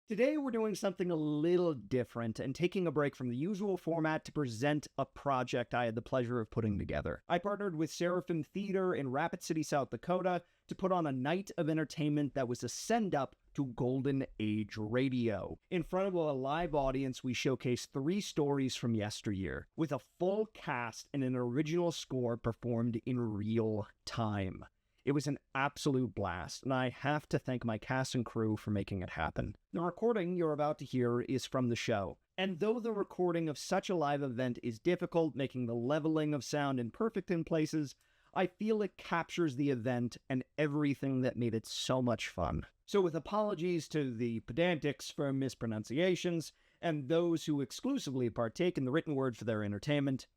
Today we're doing something a little different and taking a break from the usual format to present a project I had the pleasure of putting together. I partnered with Seraphim Theater in Rapid City, South Dakota to put on a night of entertainment that was a send-up to Golden Age radio. In front of a live audience, we showcased 3 stories from yesteryear, with a full cast and an original score performed in real time. It was an absolute blast, and I have to thank my cast and crew for making it happen. The recording you're about to hear is from the show, and though the recording of such a live event is difficult, making the leveling of sound imperfect in places, I feel it captures the event and everything that made it so much fun. So with apologies to the pedantics for mispronunciations, and those who exclusively partake in the written word for their entertainment,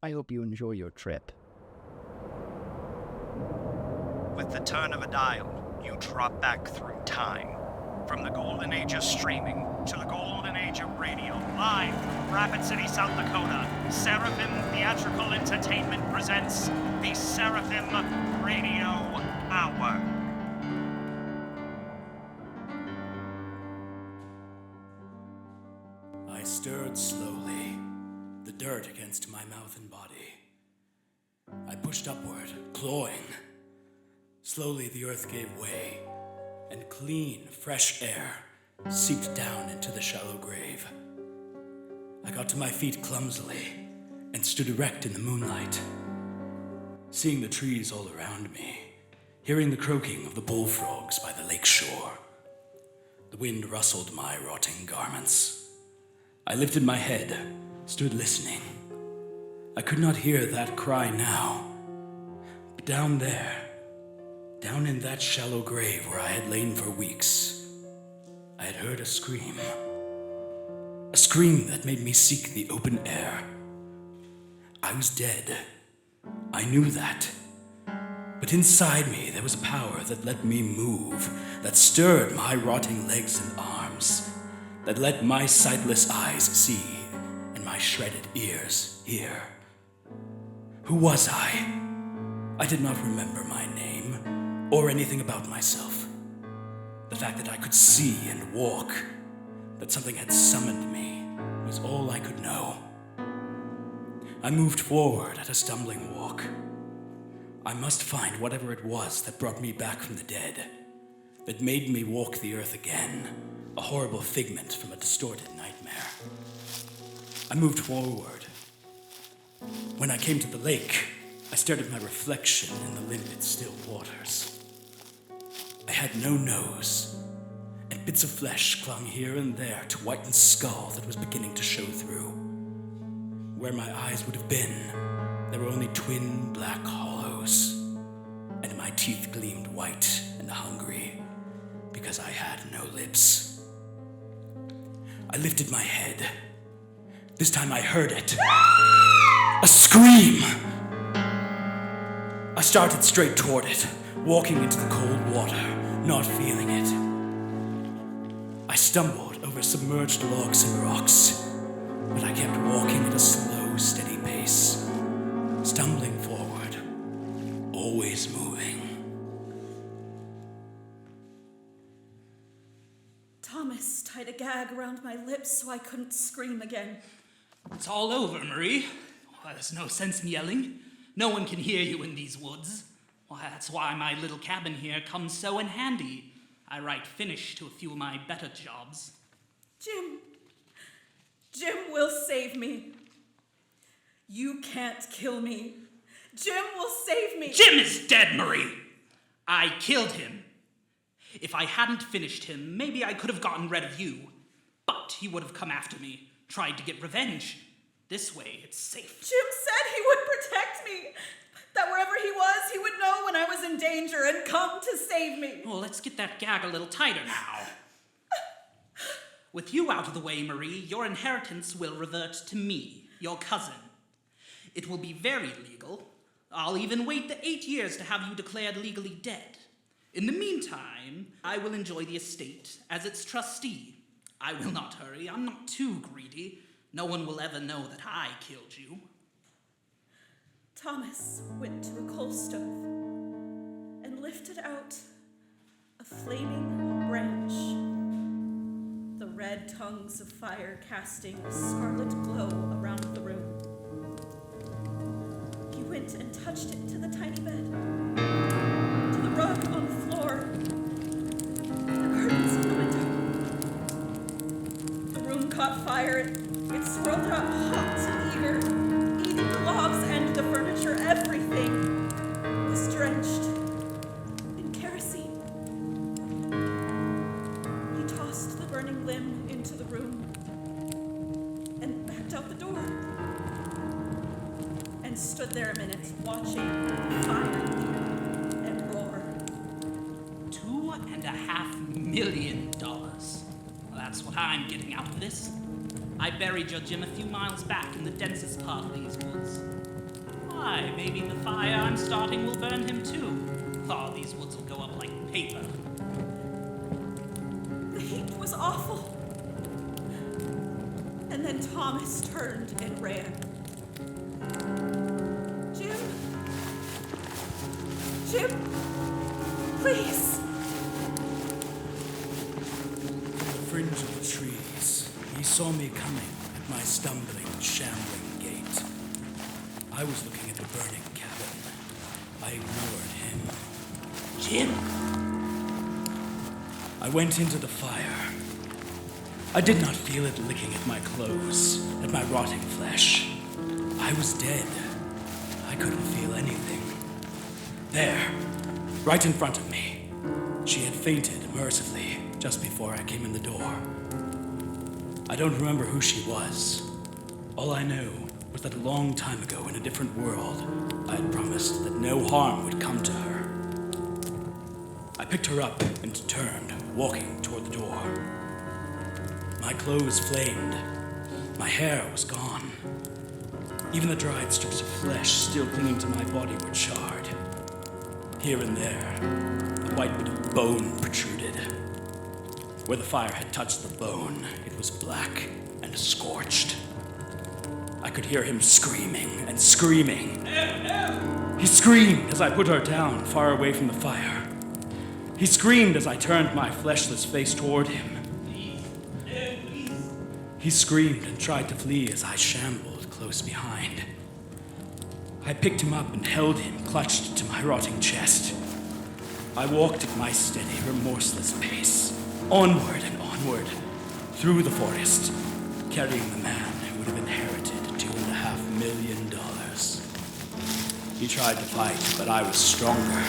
I hope you enjoy your trip. With the turn of a dial, you drop back through time. From the golden age of streaming to the golden age of radio, live from Rapid City, South Dakota, Seraphim Theatrical Entertainment presents the Seraphim Radio Hour. I stirred slowly, the dirt against my mouth and body. I pushed upward, clawing. Slowly the earth gave way, and clean, fresh air seeped down into the shallow grave. I got to my feet clumsily and stood erect in the moonlight, seeing the trees all around me, hearing the croaking of the bullfrogs by the lake shore. The wind rustled my rotting garments. I lifted my head, stood listening. I could not hear that cry now, but down there, down in that shallow grave where I had lain for weeks, I had heard a scream that made me seek the open air. I was dead. I knew that. But inside me there was a power that let me move, that stirred my rotting legs and arms, that let my sightless eyes see and my shredded ears hear. Who was I? I did not remember my name or anything about myself. The fact that I could see and walk, that something had summoned me, was all I could know. I moved forward at a stumbling walk. I must find whatever it was that brought me back from the dead, that made me walk the earth again, a horrible figment from a distorted nightmare. I moved forward. When I came to the lake, I stared at my reflection in the limpid, still waters. I had no nose, and bits of flesh clung here and there to whitened skull that was beginning to show through. Where my eyes would have been, there were only twin black hollows, and my teeth gleamed white and hungry because I had no lips. I lifted my head. This time I heard it. A scream! I started straight toward it, walking into the cold water, not feeling it. I stumbled over submerged logs and rocks, but I kept walking at a slow, steady pace, stumbling forward, always moving. Thomas tied a gag around my lips so I couldn't scream again. It's all over, Marie. Why, there's no sense in yelling. No one can hear you in these woods. Why, that's why my little cabin here comes so in handy. I write finish to a few of my better jobs. Jim will save me. You can't kill me. Jim will save me. Jim is dead, Marie. I killed him. If I hadn't finished him, maybe I could have gotten rid of you. But he would have come after me, tried to get revenge. This way, it's safe. Jim said he would protect me. That wherever he was, he would know when I was in danger and come to save me. Well, let's get that gag a little tighter now. With you out of the way, Marie, your inheritance will revert to me, your cousin. It will be very legal. I'll even wait the 8 years to have you declared legally dead. In the meantime, I will enjoy the estate as its trustee. I will not hurry. I'm not too greedy. No one will ever know that I killed you. Thomas went to a coal stove and lifted out a flaming branch. red tongues of fire casting a scarlet glow around the room. He went and touched it to the tiny bed, to the rug on the floor, to the curtains in the window. The room caught fire. It swirled out hot and eager. Even the logs and the furniture, everything was drenched in kerosene. He tossed the burning limb into the room and backed out the door and stood there a minute watching the fire and roar. $2.5 million. Well, that's what I'm getting out of this. I buried your Jim a few miles back in the densest part of these woods. Why, maybe the fire I'm starting will burn him too. Oh, these woods will go up like paper. The heat was awful. And then Thomas turned and ran. Jim? Jim? Please. The fringe of the trees, he saw me coming at my stumbling, shambling gait. I was looking at the burning cabin. I ignored him. Jim! I went into the fire. I did not feel it licking at my clothes, at my rotting flesh. I was dead. I couldn't feel anything. There, right in front of me, she had fainted mercifully just before I came in the door. I don't remember who she was. All I know was that a long time ago in a different world, I had promised that no harm would come to her. I picked her up and turned, walking toward the door. My clothes flamed. My hair was gone. Even the dried strips of flesh still clinging to my body were charred. Here and there, a white bit of bone protruded. Where the fire had touched the bone, it was black and scorched. I could hear him screaming and screaming. He screamed as I put her down far away from the fire. He screamed as I turned my fleshless face toward him. He screamed and tried to flee as I shambled close behind. I picked him up and held him clutched to my rotting chest. I walked at my steady, remorseless pace, onward and onward, through the forest, carrying the man who would have inherited $2.5 million. He tried to fight, but I was stronger.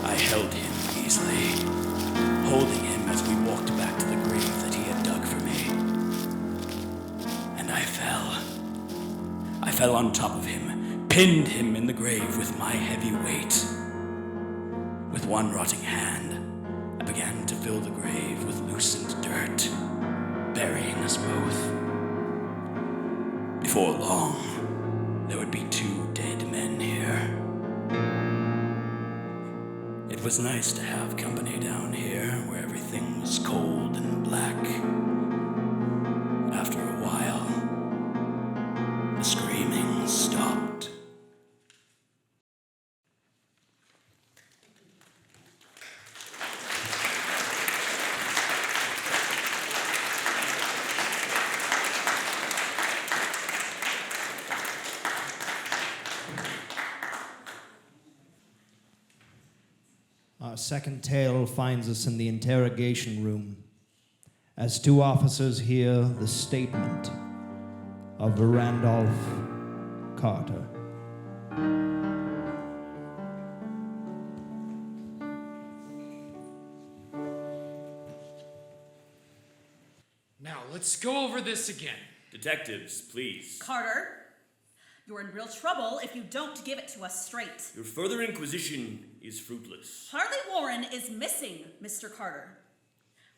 I held him easily, holding him as we walked back to the grave that he had dug for me. And I fell. I fell on top of him, pinned him in the grave with my heavy weight. With one rotting hand, I began to fill the grave with loosened dirt, burying us both. Before long, there would be 2 dead men here. It was nice to have company down here where everything was cold and black. After a while, the screaming stopped. Our second tale finds us in the interrogation room as 2 officers hear the statement of Randolph Carter. Now, let's go over this again. Detectives, please. Carter, you're in real trouble if you don't give it to us straight. Your further inquisition is fruitless. Harley Warren is missing, Mr. Carter.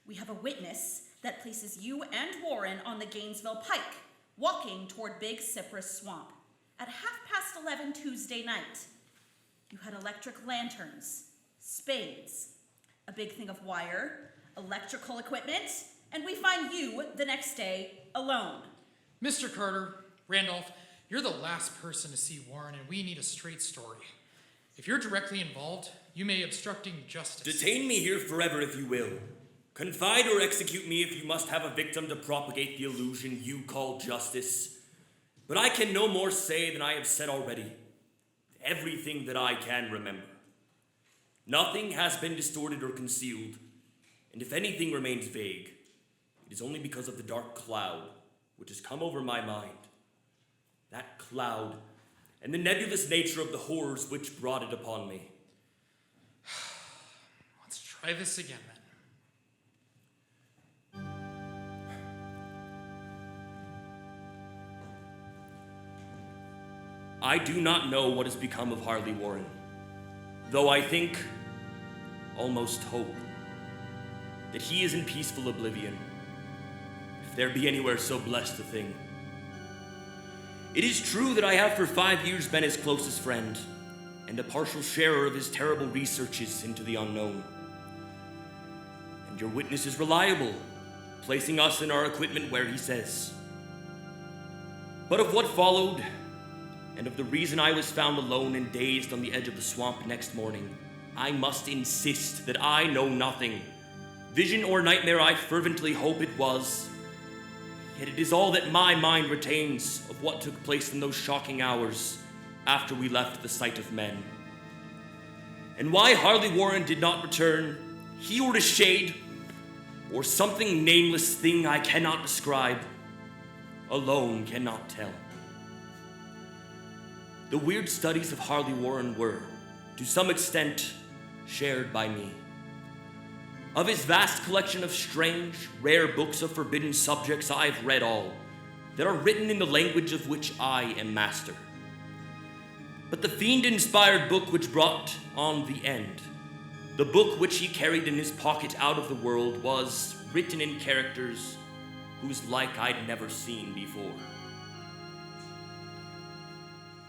We have a witness that places you and Warren on the Gainesville Pike, walking toward Big Cypress Swamp at 11:30 Tuesday night. You had electric lanterns, spades, a big thing of wire, electrical equipment, and we find you the next day alone. Mr. Carter, Randolph, you're the last person to see Warren, and we need a straight story. If you're directly involved, you may obstructing justice. Detain me here forever if you will. Confide or execute me if you must have a victim to propagate the illusion you call justice. But I can no more say than I have said already. Everything that I can remember. Nothing has been distorted or concealed, and if anything remains vague, it is only because of the dark cloud which has come over my mind. That cloud and the nebulous nature of the horrors which brought it upon me. Let's try this again, then. I do not know what has become of Harley Warren, though I think, almost hope, that he is in peaceful oblivion, if there be anywhere so blessed a thing. It is true that I have for 5 years been his closest friend, and a partial sharer of his terrible researches into the unknown. And your witness is reliable, placing us in our equipment where he says. But of what followed, and of the reason I was found alone and dazed on the edge of the swamp next morning, I must insist that I know nothing. Vision or nightmare, I fervently hope it was. Yet it is all that my mind retains of what took place in those shocking hours after we left the sight of men. And why Harley Warren did not return, he or his shade, or something nameless thing I cannot describe, alone cannot tell. The weird studies of Harley Warren were, to some extent, shared by me. Of his vast collection of strange, rare books of forbidden subjects, I have read all, that are written in the language of which I am master. But the fiend-inspired book which brought on the end, the book which he carried in his pocket out of the world, was written in characters whose like I'd never seen before.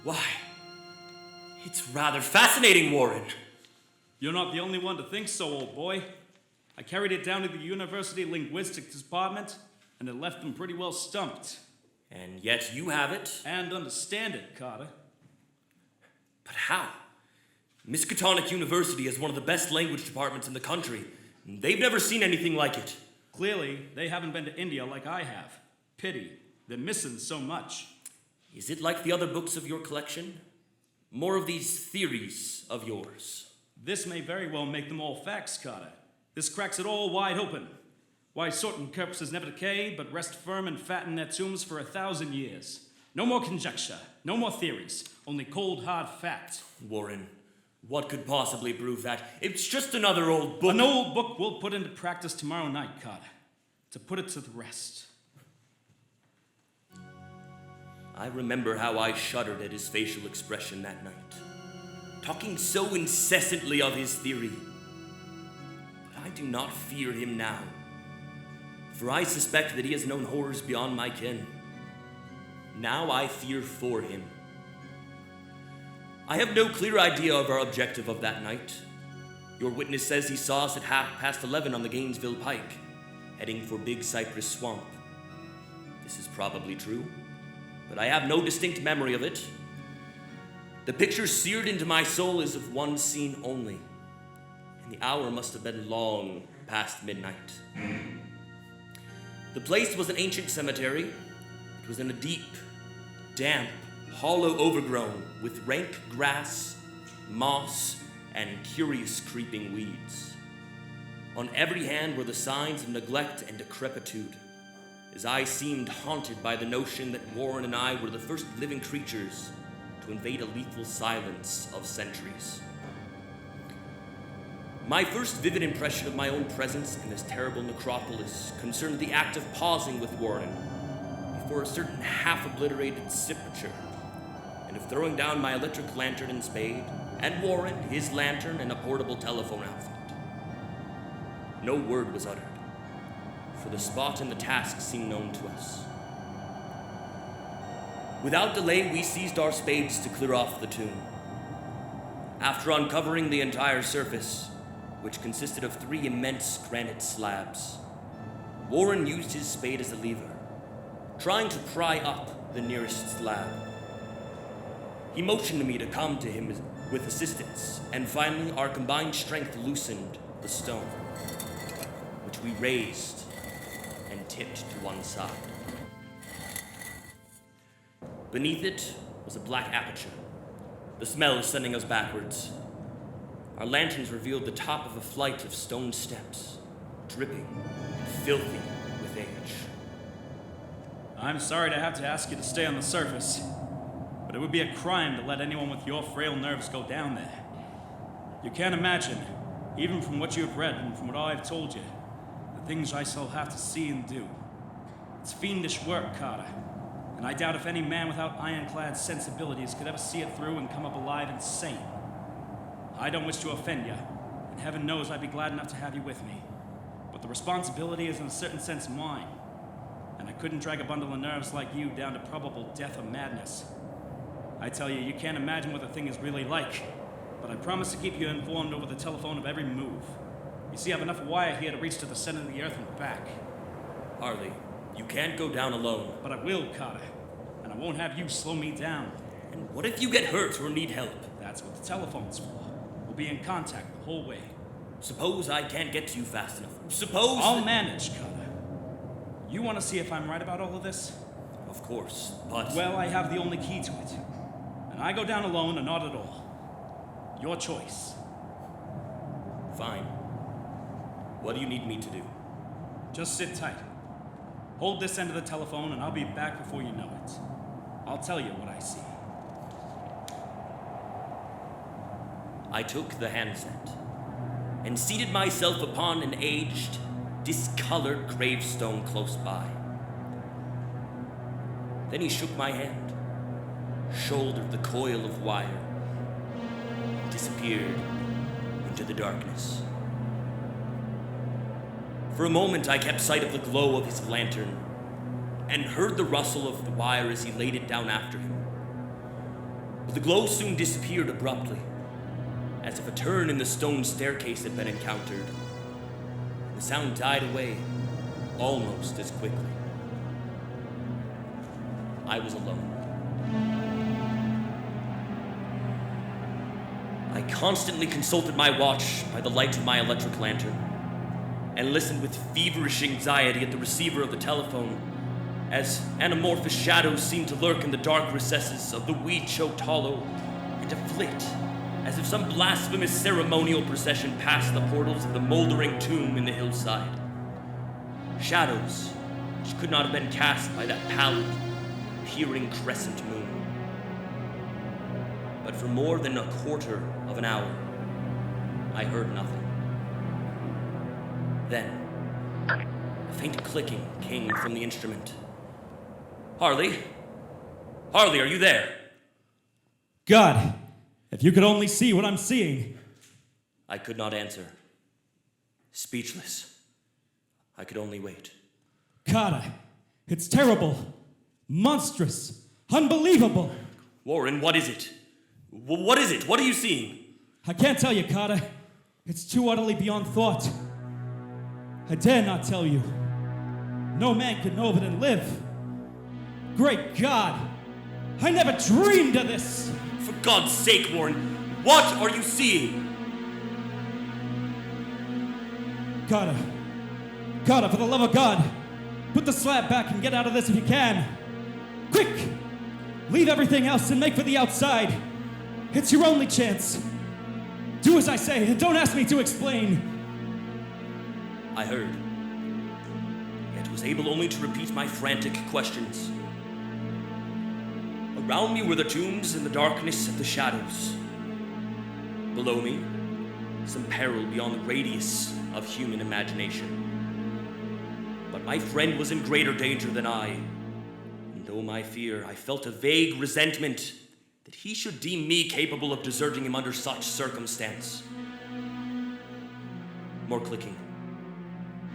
Why, it's rather fascinating, Warren. You're not the only one to think so, old boy. I carried it down to the University Linguistics Department, and it left them pretty well stumped. And yet you have it. And understand it, Carter. But how? Miskatonic University is one of the best language departments in the country. They've never seen anything like it. Clearly, they haven't been to India like I have. Pity. They're missing so much. Is it like the other books of your collection? More of these theories of yours? This may very well make them all facts, Carter. This cracks it all wide open. Why certain corpses never decay, but rest firm and fat in their tombs for 1,000 years. No more conjecture, no more theories, only cold, hard fact. Warren, what could possibly prove that? It's just another old book. An old book we'll put into practice tomorrow night, Carter, to put it to the rest. I remember how I shuddered at his facial expression that night, talking so incessantly of his theory. But I do not fear him now, for I suspect that he has known horrors beyond my ken. Now I fear for him. I have no clear idea of our objective of that night. Your witness says he saw us at 11:30 on the Gainesville Pike, heading for Big Cypress Swamp. This is probably true, but I have no distinct memory of it. The picture seared into my soul is of one scene only, and the hour must have been long past midnight. The place was an ancient cemetery. It was in a deep, damp, hollow overgrown with rank grass, moss, and curious creeping weeds. On every hand were the signs of neglect and decrepitude, as I seemed haunted by the notion that Warren and I were the first living creatures to invade a lethal silence of centuries. My first vivid impression of my own presence in this terrible necropolis concerned the act of pausing with Warren before a certain half-obliterated sepulchre, and of throwing down my electric lantern and spade, and Warren his lantern and a portable telephone outfit. No word was uttered, for the spot and the task seemed known to us. Without delay, we seized our spades to clear off the tomb. After uncovering the entire surface, which consisted of 3 immense granite slabs, Warren used his spade as a lever, trying to pry up the nearest slab. He motioned me to come to him with assistance, and finally our combined strength loosened the stone, which which we raised and tipped to one side. Beneath it was a black aperture, the smell sending us backwards. Our lanterns revealed the top of a flight of stone steps, dripping and filthy with age. I'm sorry to have to ask you to stay on the surface, but it would be a crime to let anyone with your frail nerves go down there. You can't imagine, even from what you have read and from what I've told you, the things I shall have to see and do. It's fiendish work, Carter, and I doubt if any man without ironclad sensibilities could ever see it through and come up alive and sane. I don't wish to offend you, and heaven knows I'd be glad enough to have you with me, but the responsibility is in a certain sense mine, and I couldn't drag a bundle of nerves like you down to probable death or madness. I tell you, you can't imagine what the thing is really like, but I promise to keep you informed over the telephone of every move. You see, I have enough wire here to reach to the center of the earth and back. Harley, you can't go down alone. But I will, Carter, and I won't have you slow me down. And what if you get hurt or need help? That's what the telephone's for. We'll be in contact the whole way. Suppose I can't get to you fast enough. Suppose... I'll manage, Carter. You want to see if I'm right about all of this? Of course, but... Well, I have the only key to it. And I go down alone or not at all. Your choice. Fine. What do you need me to do? Just sit tight. Hold this end of the telephone and I'll be back before you know it. I'll tell you what I see. I took the handset and seated myself upon an aged, discolored gravestone close by. Then he shook my hand, shouldered the coil of wire, and disappeared into the darkness. For a moment I kept sight of the glow of his lantern and heard the rustle of the wire as he laid it down after him. But the glow soon disappeared abruptly, as if a turn in the stone staircase had been encountered. The sound died away almost as quickly. I was alone. I constantly consulted my watch by the light of my electric lantern and listened with feverish anxiety at the receiver of the telephone as anamorphous shadows seemed to lurk in the dark recesses of the weed-choked hollow and to flit as if some blasphemous ceremonial procession passed the portals of the moldering tomb in the hillside. Shadows which could not have been cast by that pallid, peering crescent moon. But for more than a quarter of an hour, I heard nothing. Then, a faint clicking came from the instrument. Harley? Harley, are you there? God, if you could only see what I'm seeing. I could not answer. Speechless. I could only wait. Carter, it's terrible, monstrous, unbelievable. Warren, what is it? What is it? What are you seeing? I can't tell you, Carter. It's too utterly beyond thought. I dare not tell you. No man could know of it and live. Great God! I never dreamed of this! For God's sake, Warren, what are you seeing? Carter, for the love of God, put the slab back and get out of this if you can. Quick! Leave everything else and make for the outside. It's your only chance. Do as I say and don't ask me to explain. I heard, yet was able only to repeat my frantic questions. Around me were the tombs and the darkness of the shadows. Below me, some peril beyond the radius of human imagination. But my friend was in greater danger than I, and though my fear, I felt a vague resentment that he should deem me capable of deserting him under such circumstance. More clicking.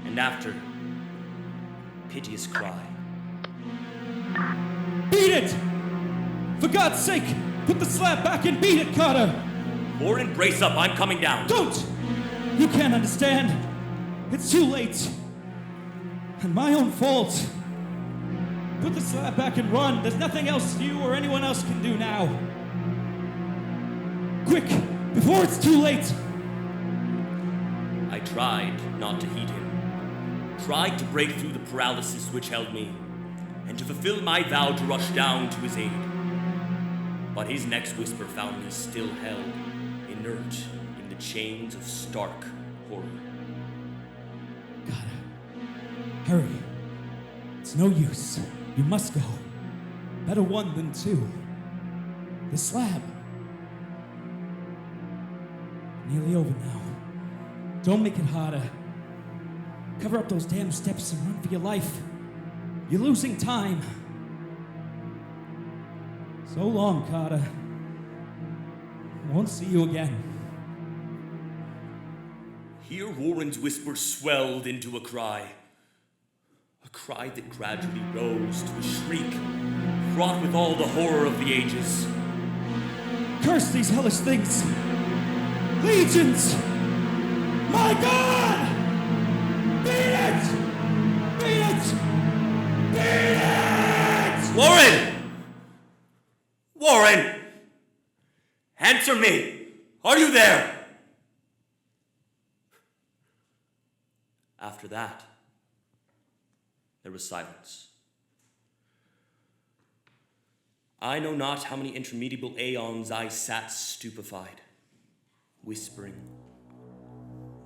And after, piteous cry. Beat it! For God's sake, put the slab back and beat it, Carter! Warren, brace up, I'm coming down. Don't! You can't understand. It's too late. And my own fault. Put the slab back and run. There's nothing else you or anyone else can do now. Quick, before it's too late. I tried not to heed him, tried to break through the paralysis which held me, and to fulfill my vow to rush down to his aid. But his next whisper found me still held, inert in the chains of stark horror. Gotta hurry. It's no use. You must go. Better one than two. The slab. Nearly over now. Don't make it harder. Cover up those damn steps and run for your life. You're losing time. So long, Carter. Won't see you again. Here Warren's whisper swelled into a cry that gradually rose to a shriek, fraught with all the horror of the ages. Curse these hellish things! Legions! My God! Beat it! Beat it! Beat it! Warren! Warren! Answer me! Are you there? After that, there was silence. I know not how many interminable aeons I sat stupefied, whispering,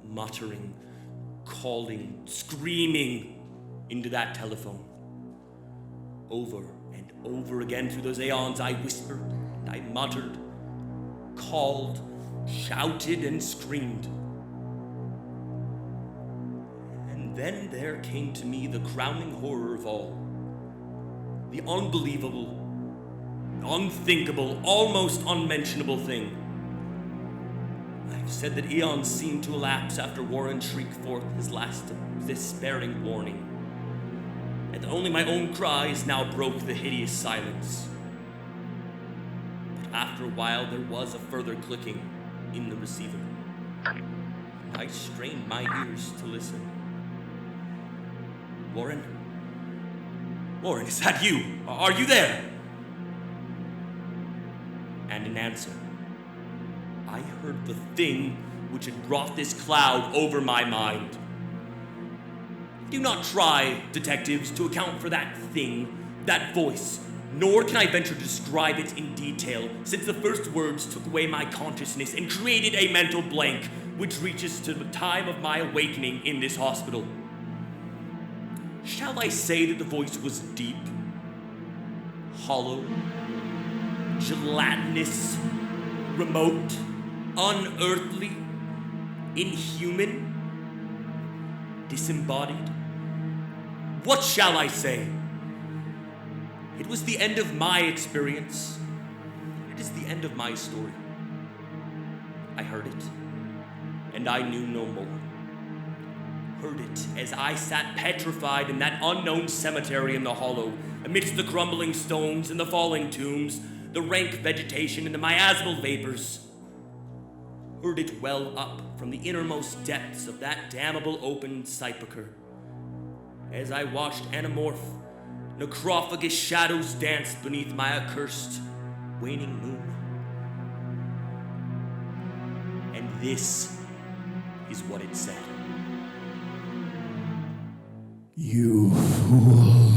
muttering, calling, screaming into that telephone. Over and over again through those aeons I whispered, and I muttered, called, shouted, and screamed. And then there came to me the crowning horror of all. The unbelievable, unthinkable, almost unmentionable thing. I've said that eons seemed to elapse after Warren shrieked forth his last despairing warning, and only my own cries now broke the hideous silence. But after a while there was a further clicking in the receiver. I strained my ears to listen. Warren? Warren, is that you? Are you there? And in answer, I heard the thing which had brought this cloud over my mind. Do not try, detectives, to account for that thing, that voice, nor can I venture to describe it in detail, since the first words took away my consciousness and created a mental blank, which reaches to the time of my awakening in this hospital. Shall I say that the voice was deep, hollow, gelatinous, remote, unearthly, inhuman, disembodied? What shall I say? It was the end of my experience. It is the end of my story. I heard it, and I knew no more. Heard it as I sat petrified in that unknown cemetery in the hollow, amidst the crumbling stones and the falling tombs, the rank vegetation and the miasmal vapors. Heard it well up from the innermost depths of that damnable open sepulchre, as I watched anamorph, necrophagous shadows dance beneath my accursed waning moon. And this is what it said. You fool.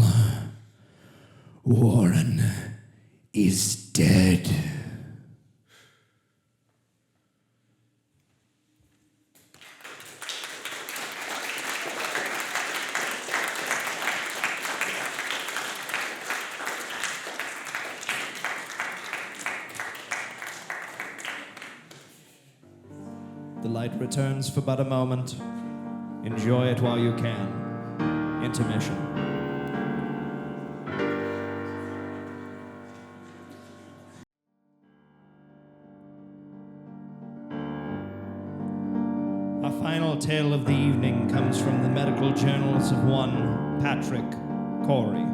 Warren is dead. The light returns for but a moment. Enjoy it while you can. Intermission. Our final tale of the evening comes from the medical journals of one Patrick Corey.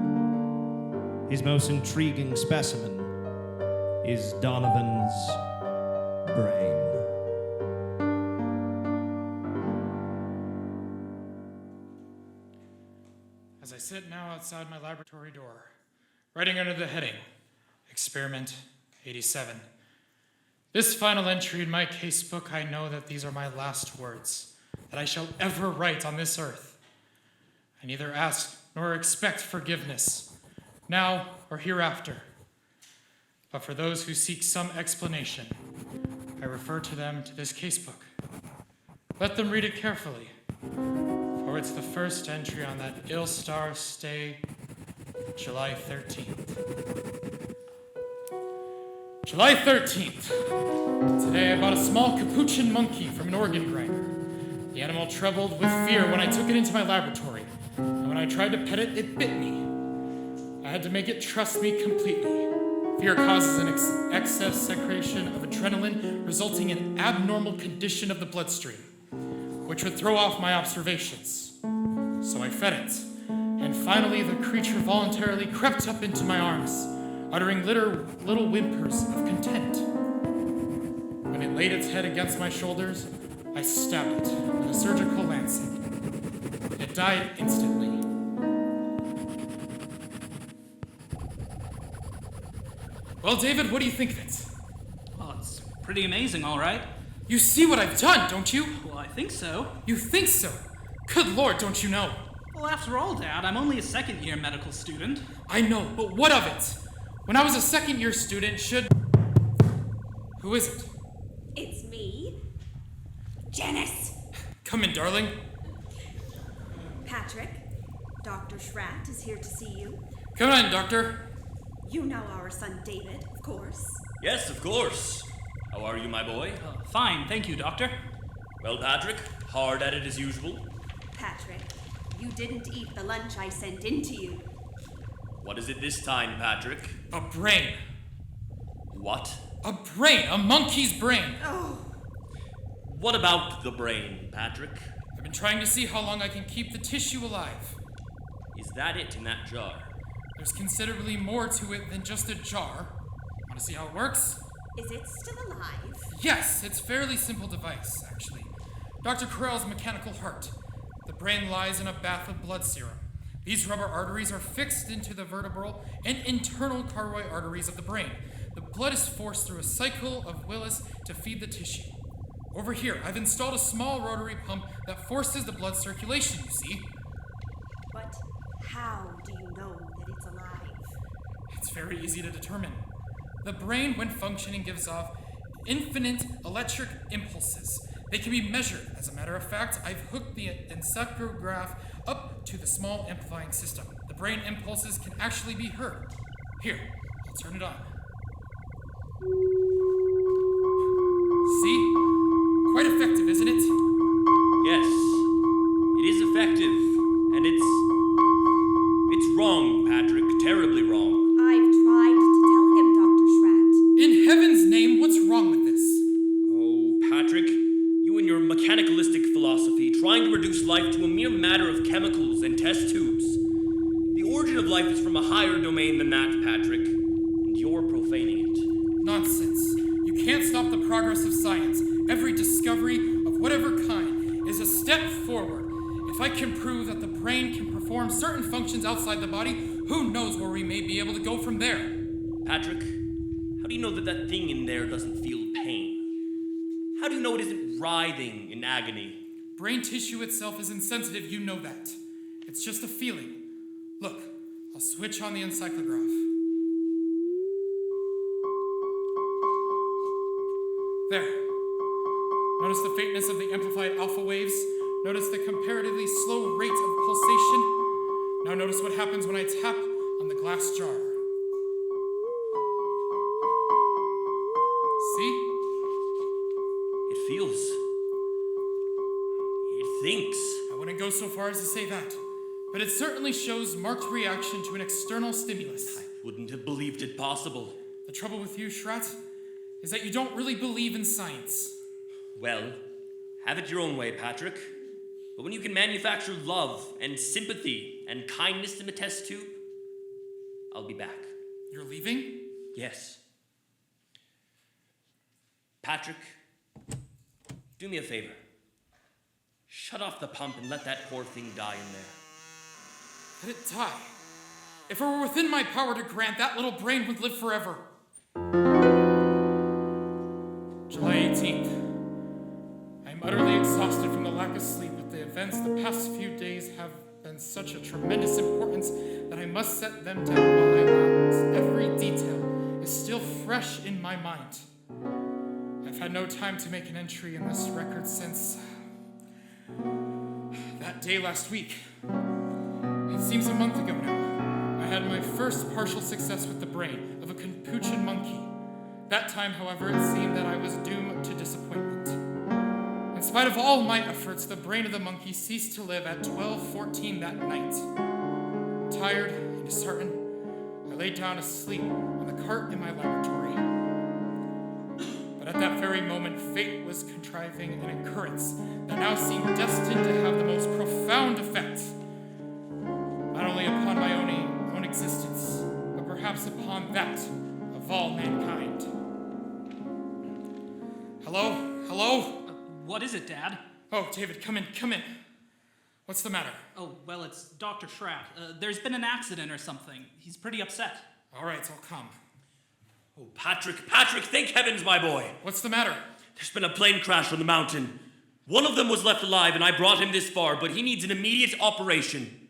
His most intriguing specimen is Donovan's brain. As I sit now outside my laboratory door, writing under the heading, Experiment 87. This final entry in my casebook, I know that these are my last words that I shall ever write on this earth. I neither ask nor expect forgiveness, now or hereafter. But for those who seek some explanation, I refer to them to this casebook. Let them read it carefully, for it's the first entry on that ill-star stay, July 13th. July 13th. Today I bought a small capuchin monkey from an organ grinder. The animal trembled with fear when I took it into my laboratory, and when I tried to pet it, it bit me. I had to make it trust me completely. Fear causes an excess secretion of adrenaline, resulting in an abnormal condition of the bloodstream, which would throw off my observations. So I fed it, and finally the creature voluntarily crept up into my arms, uttering little whimpers of content. When it laid its head against my shoulders, I stabbed it with a surgical lancet. It died instantly. Well, David, what do you think of it? Well, it's pretty amazing, all right. You see what I've done, don't you? Well, I think so. You think so? Good Lord, don't you know? Well, after all, Dad, I'm only a second-year medical student. I know, but what of it? When I was a second-year student, Who is it? It's me, Janice. Come in, darling. Patrick, Dr. Schratt is here to see you. Come in, Doctor. You know our son David, of course. Yes, of course. How are you, my boy? Fine, thank you, Doctor. Well, Patrick, hard at it as usual. Patrick, you didn't eat the lunch I sent in to you. What is it this time, Patrick? A brain. What? A brain! A monkey's brain! Oh, What about the brain, Patrick? I've been trying to see how long I can keep the tissue alive. Is that it in that jar? There's considerably more to it than just a jar. Want to see how it works? is it still alive? Yes, it's a fairly simple device, actually. Dr. Carell's mechanical heart. The brain lies in a bath of blood serum. These rubber arteries are fixed into the vertebral and internal carotid arteries of the brain. The blood is forced through a cycle of Willis to feed the tissue. Over here, I've installed a small rotary pump that forces the blood circulation, you see. But how do you know that it's alive? It's very easy to determine. The brain, when functioning, gives off infinite electric impulses. They can be measured. As a matter of fact, I've hooked the encephalograph up to the small amplifying system. The brain impulses can actually be heard. Here, I'll turn it on. See? Quite effective, isn't it? Yes, it is effective, and it's wrong, Patrick, terribly wrong. I've tried to tell him, Dr. Schratt. In heaven's name, what's wrong with this? Oh, Patrick, you and your mechanicalistic philosophy, trying to reduce life to a mere matter of chemicals and test tubes. The origin of life is from a higher domain than that, Patrick, and you're profaning it. Nonsense. You can't stop the progress of science. Every discovery of whatever kind is a step forward. If I can prove that the brain can perform certain functions outside the body, who knows where we may be able to go from there? Patrick, how do you know that that thing in there doesn't feel pain? How do you know it isn't writhing in agony? Brain tissue itself is insensitive, you know that. It's just a feeling. Look, I'll switch on the encyclograph. There. Notice the faintness of the amplified alpha waves. Notice the comparatively slow rate of pulsation. Now notice what happens when I tap on the glass jar. See? It feels. It thinks. I wouldn't go so far as to say that, but it certainly shows marked reaction to an external stimulus. I wouldn't have believed it possible. The trouble with you, Schratt, is that you don't really believe in science. Well, have it your own way, Patrick. But when you can manufacture love and sympathy and kindness in a test tube, I'll be back. You're leaving? Yes. Patrick, do me a favor. Shut off the pump and let that poor thing die in there. Let it die. If it were within my power to grant, that little brain would live forever. July 18th. I am utterly exhausted from the lack of sleep with the events the past few days have and such a tremendous importance that I must set them down while I allow. Every detail is still fresh in my mind. I've had no time to make an entry in this record since that day last week. It seems a month ago now. I had my first partial success with the brain of a capuchin monkey. That time, however, it seemed that I was doomed to disappointment. In spite of all my efforts, the brain of the monkey ceased to live at 12:14 that night. Tired and disheartened, I lay down asleep on the cart in my laboratory. But at that very moment, fate was contriving an occurrence that now seemed destined to have the most profound effect, not only upon my own existence, but perhaps upon that of all mankind. Hello? Hello? What is it, Dad? Oh, David, come in. What's the matter? Oh, well, it's Dr. Schratt. There's been an accident or something. He's pretty upset. All right, I'll come. Oh, Patrick, thank heavens, my boy. What's the matter? There's been a plane crash on the mountain. One of them was left alive, and I brought him this far, but he needs an immediate operation.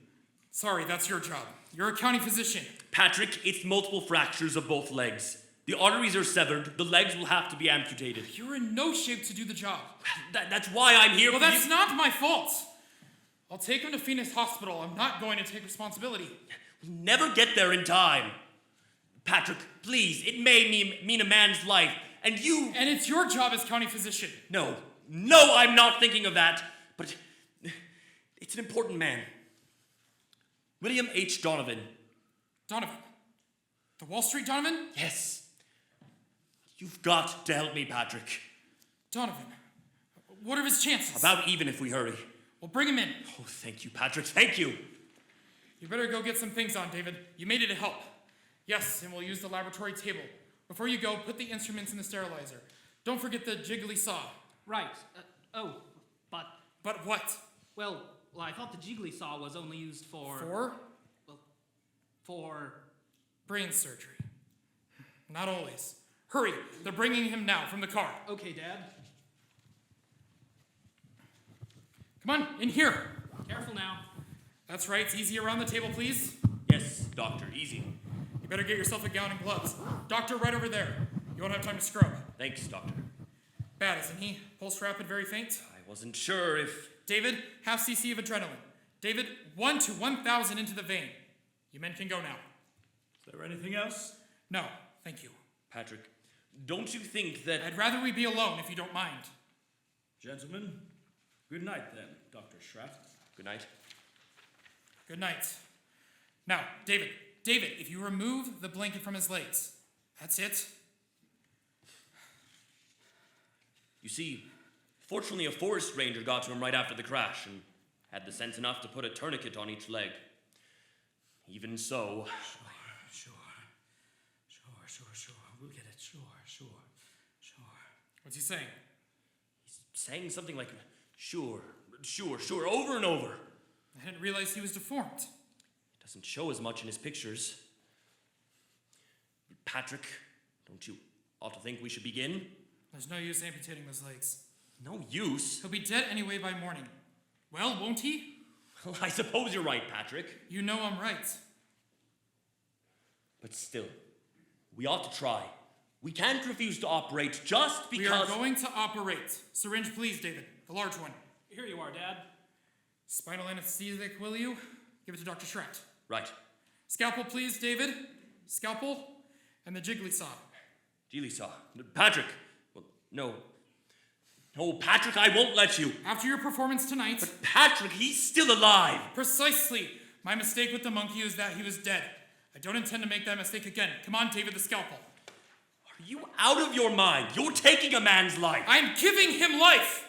Sorry, that's your job. You're a county physician. Patrick, it's multiple fractures of both legs. The arteries are severed. The legs will have to be amputated. You're in no shape to do the job. That's why I'm here. Well, that's not my fault. I'll take him to Phoenix Hospital. I'm not going to take responsibility. We'll never get there in time. Patrick, please, it may mean a man's life, and you... And it's your job as county physician. No, I'm not thinking of that, but it's an important man. William H. Donovan. Donovan? The Wall Street Donovan? Yes. You've got to help me, Patrick. Donovan, what are his chances? About even if we hurry. Well, bring him in. Oh, thank you, Patrick, thank you. You better go get some things on, David. You made it a help. Yes, and we'll use the laboratory table. Before you go, put the instruments in the sterilizer. Don't forget the jiggly saw. Right. But... But what? Well, I thought the jiggly saw was only used for... For? Well, for... brain surgery. Not always. Hurry, they're bringing him now from the car. Okay, Dad. Come on, in here. Careful now. That's right, it's easy around the table, please. Yes, doctor, easy. You better get yourself a gown and gloves. Doctor, right over there. You won't have time to scrub. Thanks, doctor. Bad, isn't he? Pulse rapid, very faint. I wasn't sure if... David, half cc of adrenaline. David, 1 to 1,000 into the vein. You men can go now. Is there anything else? No, thank you. Patrick, don't you think that... I'd rather we be alone if you don't mind. Gentlemen, good night then, Dr. Schratt. Good night. Good night. Now, David, if you remove the blanket from his legs, that's it. You see, fortunately a forest ranger got to him right after the crash and had the sense enough to put a tourniquet on each leg. Even so... Sure. We'll get it. Sure. What's he saying? He's saying something like, sure, over and over. I didn't realize he was deformed. It doesn't show as much in his pictures. Patrick, don't you ought to think we should begin? There's no use amputating those legs. No use? He'll be dead anyway by morning. Well, won't he? Well, I suppose you're right, Patrick. You know I'm right. But still, we ought to try. We can't refuse to operate just because... We are going to operate. Syringe, please, David. The large one. Here you are, Dad. Spinal anesthetic, will you? Give it to Dr. Schratt. Right. Scalpel, please, David. Scalpel. And the jiggly saw. Jiggly saw. Patrick. Well, no. No, Patrick, I won't let you. After your performance tonight... But Patrick, he's still alive. Precisely. My mistake with the monkey is that he was dead. I don't intend to make that mistake again. Come on, David, the scalpel. Are you out of your mind? You're taking a man's life. I'm giving him life!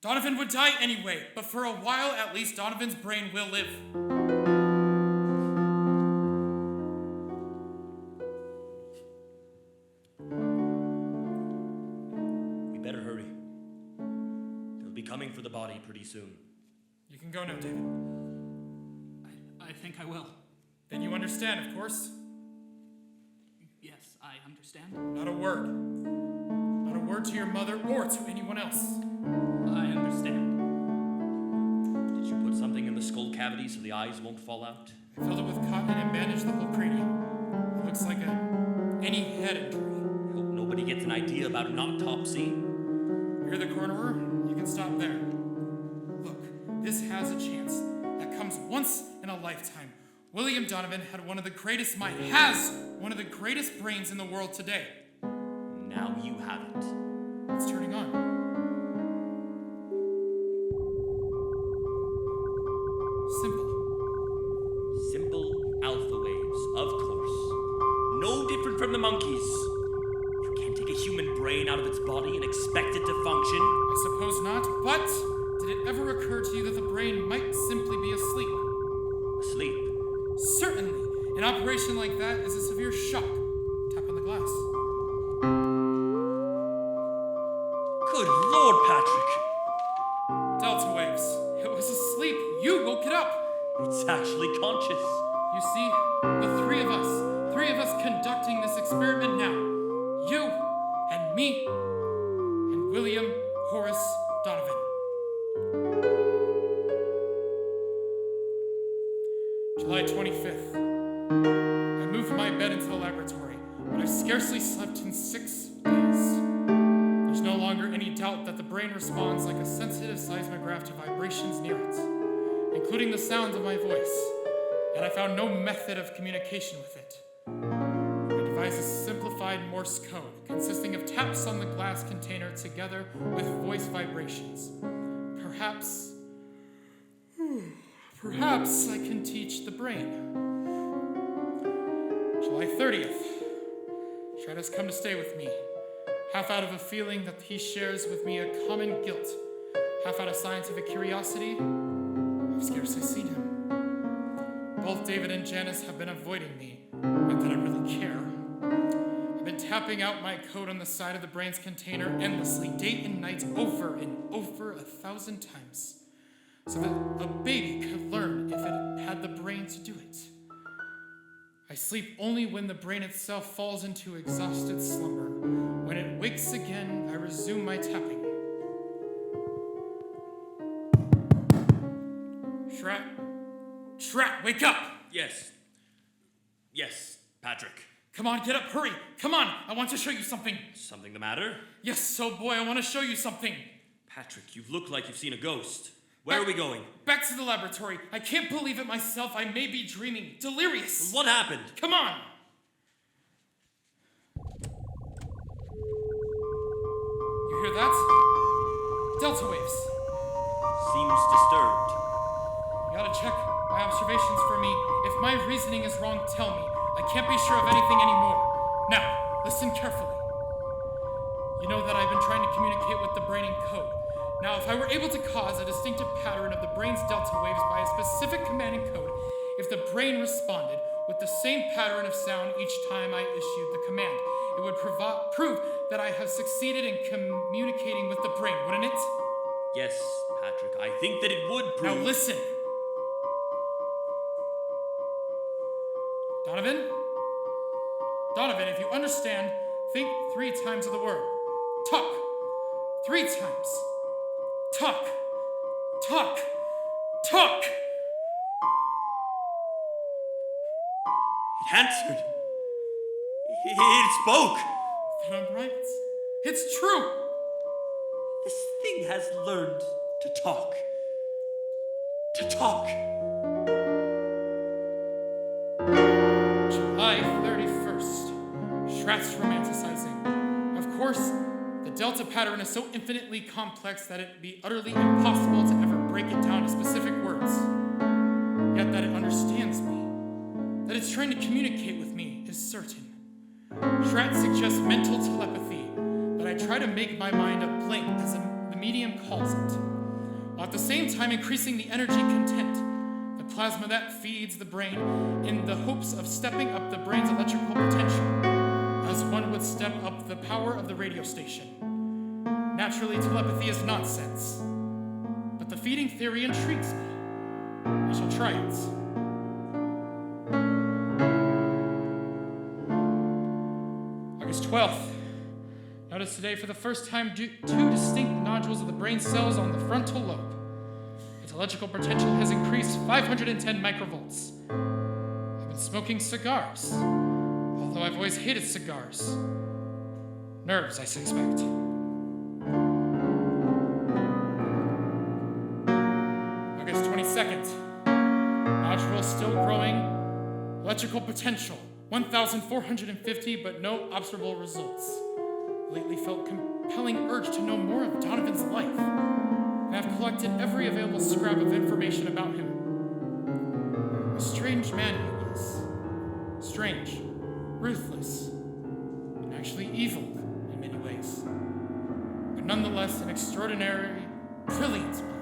Donovan would die anyway, but for a while at least Donovan's brain will live. We better hurry. They'll be coming for the body pretty soon. You can go now, David. I think I will. Then you understand, of course. Yes, I understand. Not a word. Not a word to your mother or to anyone else. I understand. Did you put something in the skull cavity so the eyes won't fall out? I filled it with cotton and bandaged the whole cranium. It looks like any head injury. I hope nobody gets an idea about an autopsy. You're the coroner, you can stop there. Look, this has a chance that comes once in a lifetime. William Donovan has one of the greatest brains in the world today. Now you have it. It's turning on. Simple alpha waves, of course. No different from the monkeys. You can't take a human brain out of its body and expect it to function. I suppose not, but did it ever occur to you that the brain might simply be asleep? Asleep? Certainly. An operation like that is a severe shock. Tap on the glass. Good Lord, Patrick! Delta waves. It was asleep. You woke it up. It's actually conscious. You see, the three of us conducting this experiment now. You and me and William Horace Donovan. July 25th. I moved my bed into the laboratory, but I've scarcely slept in 6 days. There's no longer any doubt that the brain responds like a sensitive seismograph to vibrations near it, including the sound of my voice, and I found no method of communication with it. I devised a simplified Morse code consisting of taps on the glass container together with voice vibrations. Perhaps I can teach the brain. July 30th. Shred has come to stay with me, half out of a feeling that he shares with me a common guilt, half out of scientific curiosity. I've scarcely seen him. Both David and Janice have been avoiding me, not that I really care. I've been tapping out my code on the side of the brain's container endlessly, day and night, over and over 1,000 times, so that a baby could learn if it had the brain to do it. I sleep only when the brain itself falls into exhausted slumber. When it wakes again, I resume my tapping. Shrat, wake up! Yes, Patrick. Come on, get up, hurry! Come on, I want to show you something. Something the matter? Yes, so boy, I want to show you something. Patrick, you look like you've seen a ghost. Where are we going? Back to the laboratory. I can't believe it myself. I may be dreaming. Delirious. What happened? Come on. You hear that? Delta waves. Seems disturbed. You gotta check my observations for me. If my reasoning is wrong, tell me. I can't be sure of anything anymore. Now, listen carefully. You know that I've been trying to communicate with the brain in code. Now, if I were able to cause a distinctive pattern of the brain's delta waves by a specific command in code, if the brain responded with the same pattern of sound each time I issued the command, it would prove that I have succeeded in communicating with the brain, wouldn't it? Yes, Patrick, I think that it would prove... Now listen. Donovan, if you understand, think 3 times of the word. Talk. 3 times. Talk. Talk. Talk. It answered. It spoke. Then I'm right. It's true. This thing has learned to talk. To talk. July 31st. Shrat's romanticizing. Of course, the delta pattern is so infinitely complex that it'd be utterly impossible to ever break it down to specific words. Yet that it understands me, that it's trying to communicate with me, is certain. Shrat suggests mental telepathy, that I try to make my mind a blank, as the medium calls it, while at the same time increasing the energy content, the plasma that feeds the brain, in the hopes of stepping up the brain's electrical potential, as one would step up the power of the radio station. Naturally, telepathy is nonsense, but the feeding theory intrigues me. I shall try it. August 12th. Notice today for the first time 2 distinct nodules of the brain cells on the frontal lobe. It's electrical potential has increased 510 microvolts. I've been smoking cigars, although I've always hated cigars. Nerves, I suspect. August 22nd. Nodule still growing. Electrical potential, 1,450, but no observable results. Lately felt compelling urge to know more of Donovan's life, and I've collected every available scrap of information about him. A strange man he was. Strange, ruthless, and actually evil in many ways. But nonetheless, an extraordinary, brilliant man.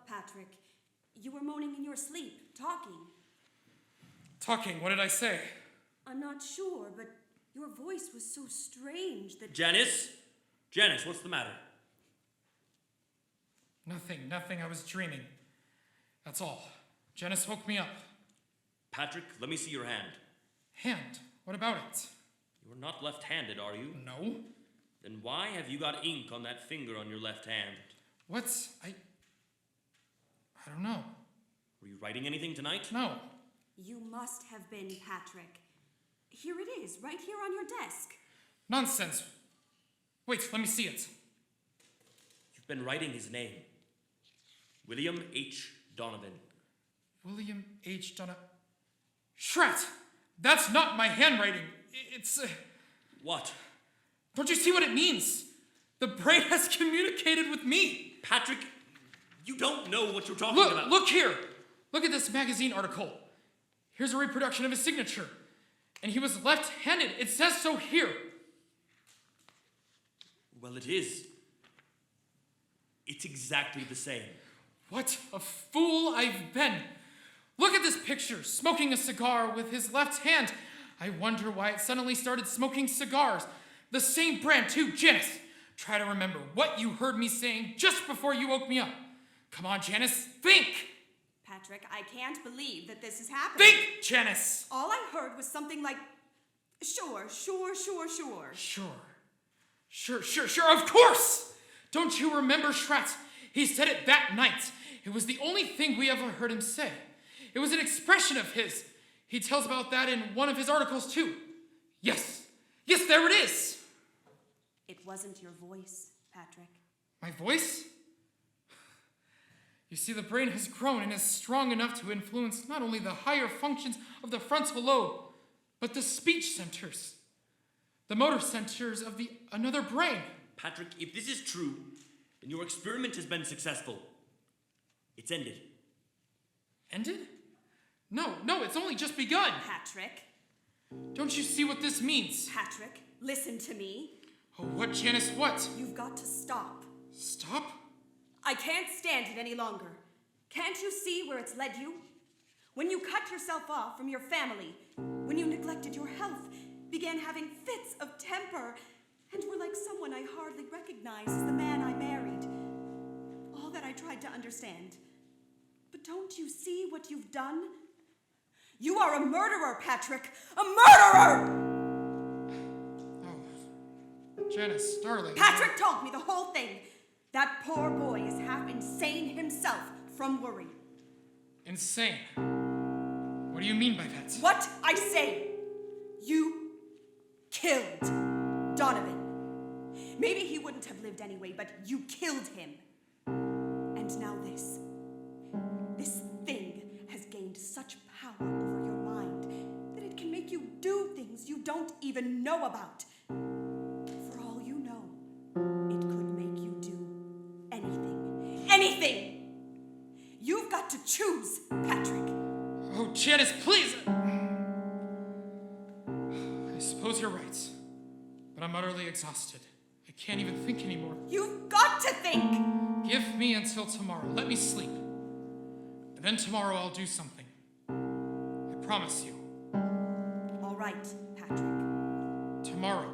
Patrick. You were moaning in your sleep, talking. Talking? What did I say? I'm not sure, but your voice was so strange that... Janice? Janice, what's the matter? Nothing. I was dreaming. That's all. Janice woke me up. Patrick, let me see your hand. Hand? What about it? You're not left-handed, are you? No. Then why have you got ink on that finger on your left hand? What? I don't know. Were you writing anything tonight? No. You must have been, Patrick. Here it is, right here on your desk. Nonsense. Wait, let me see it. You've been writing his name. William H. Donovan. William H. Donovan. Shret! That's not my handwriting. It's... What? Don't you see what it means? The brain has communicated with me. Patrick, you don't know what you're talking about. Look here. Look at this magazine article. Here's a reproduction of his signature. And he was left-handed. It says so here. Well, it is. It's exactly the same. What a fool I've been. Look at this picture, smoking a cigar with his left hand. I wonder why it suddenly started smoking cigars. The same brand, too. Janice, try to remember what you heard me saying just before you woke me up. Come on, Janice, think! Patrick, I can't believe that this is happening. Think, Janice! All I heard was something like, sure, of course! Don't you remember, Shret? He said it that night. It was the only thing we ever heard him say. It was an expression of his. He tells about that in one of his articles, too. Yes, there it is! It wasn't your voice, Patrick. My voice? You see, the brain has grown and is strong enough to influence not only the higher functions of the frontal lobe, but the speech centers, the motor centers of the another brain. Patrick, if this is true, then your experiment has been successful. It's ended. Ended? No, it's only just begun. Patrick. Don't you see what this means? Patrick, listen to me. Oh, what, Janice, what? You've got to stop. Stop? I can't stand it any longer. Can't you see where it's led you? When you cut yourself off from your family, when you neglected your health, began having fits of temper, and were like someone I hardly recognize as the man I married. All that I tried to understand. But don't you see what you've done? You are a murderer, Patrick! A murderer! Oh, Janice, darling. Patrick told me the whole thing. That poor boy is half insane himself from worry. Insane? What do you mean by that? What I say. You killed Donovan. Maybe he wouldn't have lived anyway, but you killed him. And now this thing has gained such power over your mind that it can make you do things you don't even know about. For all you know, it could make you do anything. Anything! You've got to choose, Patrick. Oh, Janice, please! I suppose you're right. But I'm utterly exhausted. I can't even think anymore. You've got to think! Give me until tomorrow. Let me sleep. And then tomorrow I'll do something. promise you. All right, Patrick. Tomorrow.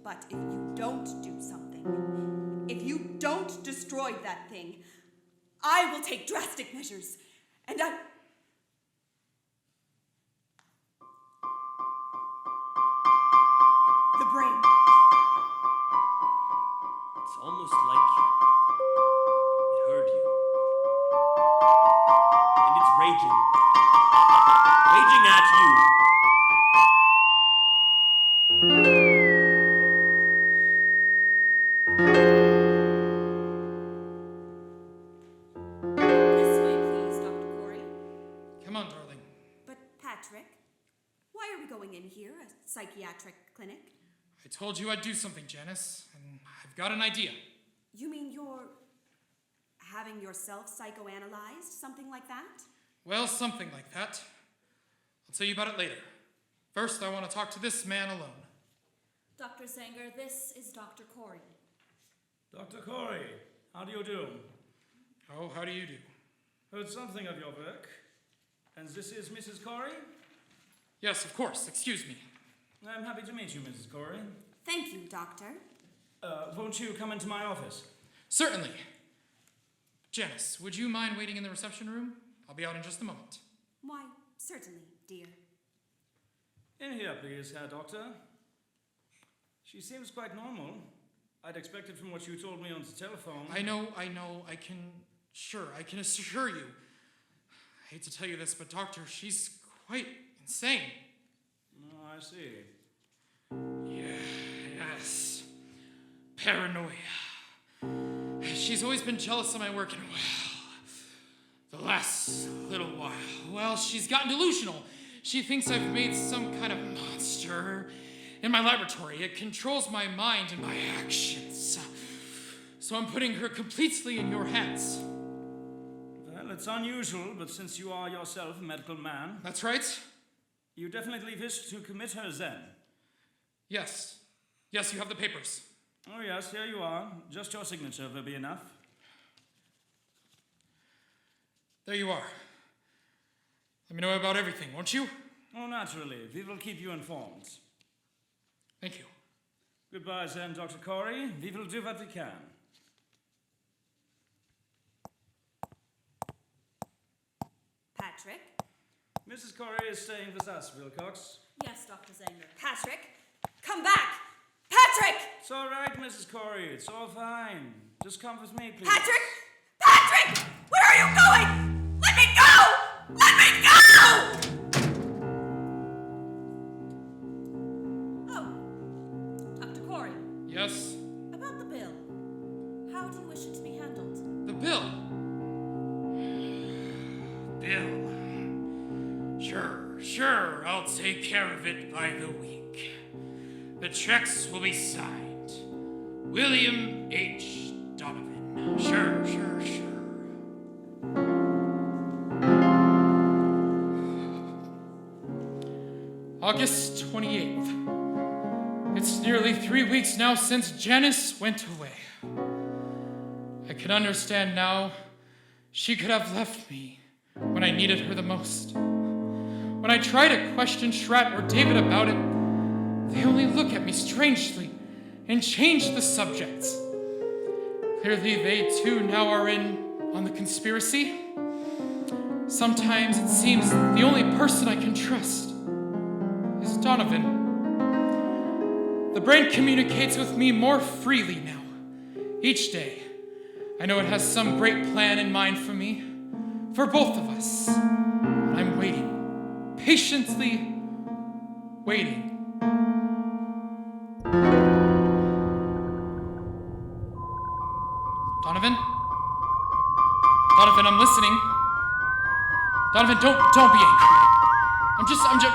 But if you don't do something, if you don't destroy that thing, I will take drastic measures. And I... The brain. It's almost like it heard you. And it's raging. Raging at you. This way, please, Dr. Corey. Come on, darling. But, Patrick, why are we going in here, a psychiatric clinic? I told you I'd do something, Janice, and I've got an idea. You mean you're having yourself psychoanalyzed, something like that? Well, something like that. I'll tell you about it later. First, I want to talk to this man alone. Dr. Zanger, this is Dr. Corey. Dr. Corey, how do you do? Oh, how do you do? Heard something of your work. And this is Mrs. Corey? Yes, of course. Excuse me. I'm happy to meet you, Mrs. Corey. Thank you, Doctor. Won't you come into my office? Certainly. Janice, would you mind waiting in the reception room? I'll be out in just a moment. Why, certainly, dear. In here, please, Herr Doctor. She seems quite normal. I'd expected from what you told me on the telephone. I know. I can assure you. I hate to tell you this, but Doctor, she's quite insane. Oh, I see. Yes. Paranoia. She's always been jealous of my work, and well, the last little while, well, she's gotten delusional. She thinks I've made some kind of monster in my laboratory. It controls my mind and my actions. So I'm putting her completely in your hands. Well, it's unusual, but since you are yourself a medical man... That's right. You definitely wish to commit her then? Yes. Yes, you have the papers. Oh yes, here you are. Just your signature will be enough. There you are. Let me know about everything, won't you? Oh, naturally. We will keep you informed. Thank you. Goodbye then, Dr. Corey. We will do what we can. Patrick? Mrs. Corey is staying with us, Wilcox. Yes, Dr. Zanger. Patrick? Come back! Patrick! It's all right, Mrs. Corey. It's all fine. Just come with me, please. Patrick! Patrick! Where are you going? Let me go! Let me go! Oh, Dr. Corey, Yes? about the bill. How do you wish it to be handled? The bill. Bill. Sure, I'll take care of it by the week. The checks will be signed. William H. Donovan. Sure. August 28th. It's nearly 3 weeks now since Janice went away. I can understand now she could have left me when I needed her the most. When I try to question Schratt or David about it, they only look at me strangely and change the subject. Clearly they too now are in on the conspiracy. Sometimes it seems the only person I can trust is Donovan. The brain communicates with me more freely now, each day. I know it has some great plan in mind for me, for both of us. And I'm waiting, patiently waiting. Donovan? Donovan, I'm listening. Donovan, don't be angry. I'm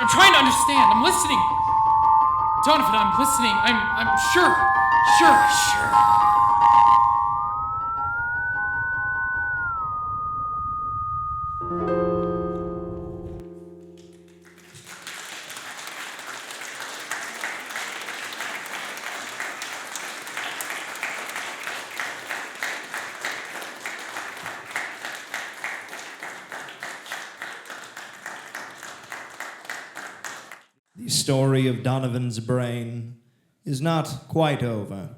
trying to understand. I'm listening. Donovan, I'm listening. I'm sure. story of Donovan's brain is not quite over,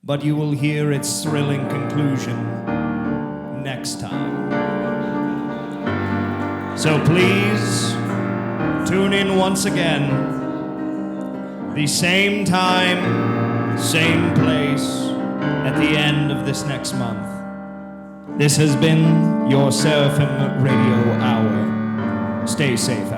but you will hear its thrilling conclusion next time. So please, tune in once again, the same time, same place, at the end of this next month. This has been your Seraphim Radio Hour. Stay safe